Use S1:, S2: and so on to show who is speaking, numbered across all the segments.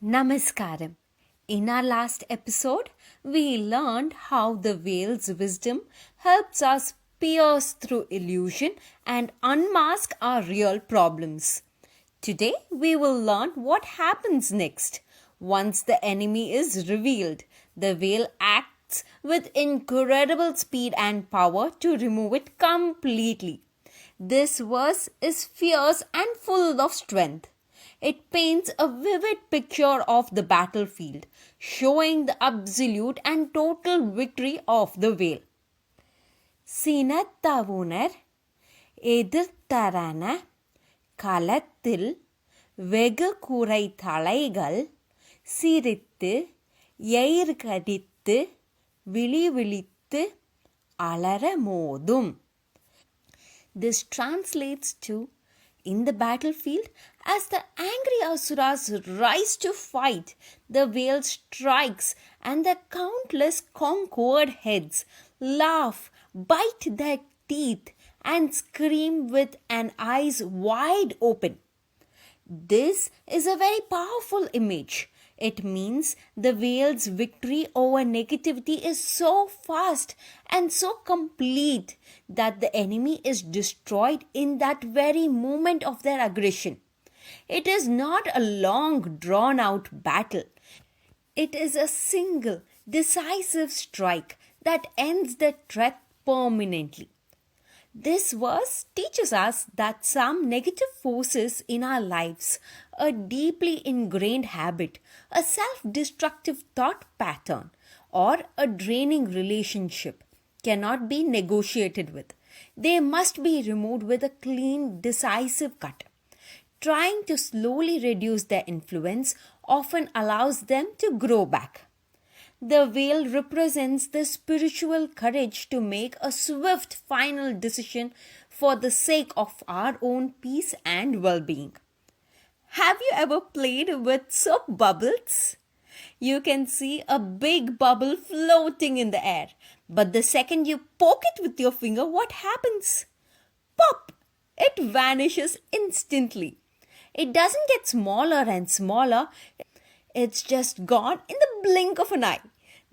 S1: Namaskaram. In our last episode, we learned how the whale's wisdom helps us pierce through illusion and unmask our real problems. Today, we will learn what happens next. Once the enemy is revealed, the whale acts with incredible speed and power to remove it completely. This verse is fierce and full of strength. It paints a vivid picture of the battlefield, showing the absolute and total victory of the whale. சினத்தவுணர் எதிர்த்தரன களத்தில் வெகு குறைத்தலைகள் சிரித்து எயிர்கடித்து விழிவிழித்து அலற மோதும். This translates to, in the battlefield, as the angry asuras rise to fight, the whale strikes and the countless conquered heads laugh, bite their teeth and scream with an eyes wide open. This is a very powerful image. It means the whale's victory over negativity is so fast and so complete that the enemy is destroyed in that very moment of their aggression. It is not a long drawn out battle. It is a single decisive strike that ends the threat permanently. This verse teaches us that some negative forces in our lives, a deeply ingrained habit, a self-destructive thought pattern, or a draining relationship cannot be negotiated with. They must be removed with a clean, decisive cut. Trying to slowly reduce their influence often allows them to grow back. The whale represents the spiritual courage to make a swift final decision for the sake of our own peace and well-being. Have you ever played with soap bubbles? You can see a big bubble floating in the air, but the second you poke it with your finger, what happens? Pop! It vanishes instantly. It doesn't get smaller and smaller. It's just gone in the blink of an eye.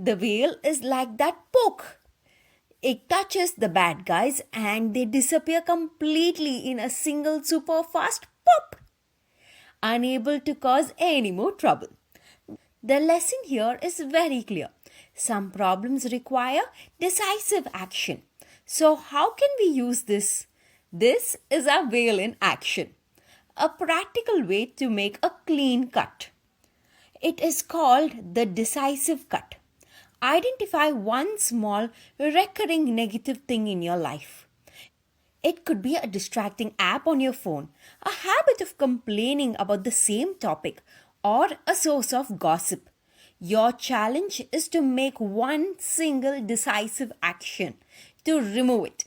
S1: The whale is like that poke. It touches the bad guys and they disappear completely in a single super fast pop, unable to cause any more trouble. The lesson here is very clear. Some problems require decisive action. So how can we use this? This is a whale in action, a practical way to make a clean cut. It is called the decisive cut. Identify one small recurring negative thing in your life. It could be a distracting app on your phone, a habit of complaining about the same topic, or a source of gossip. Your challenge is to make one single decisive action to remove it.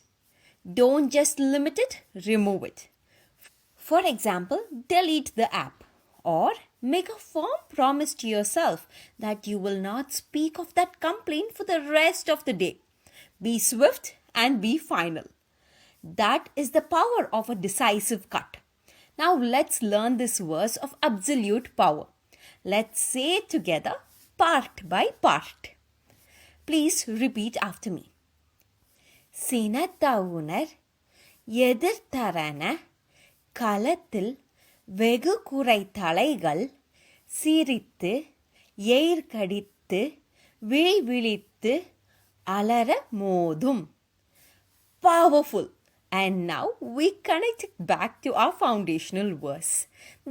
S1: Don't just limit it, remove it. For example, delete the app. Or make a firm promise to yourself that you will not speak of that complaint for the rest of the day. Be swift and be final. That is the power of a decisive cut. Now let's learn this verse of absolute power. Let's say it together, part by part. Please repeat after me. சினத்தவுணர் எதிர்த்தரன களத்தில் வெகு குறைத்தலைகள் சிரித்து எயிர்கடித்து விழிவிழித்து அலற மோதும். Powerful. And now we connect it back to our foundational verse,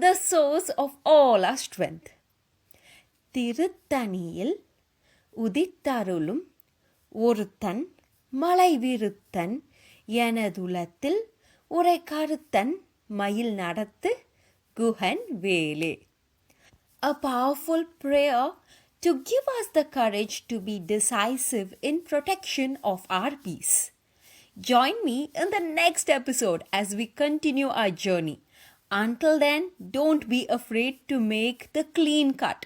S1: the source of all our strength. திருத்தணியில் உதித்தருளும் ஒருத்தன் மலைவிருத்தன் எனதுலத்தில் உரை கருத்தன் மயில் நடத்து குஹன் வேலே. A powerful prayer to give us the courage to be decisive in protection of our peace. Join me in the next episode as we continue our journey. Until then, don't be afraid to make the clean cut.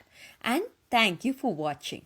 S1: And thank you for watching.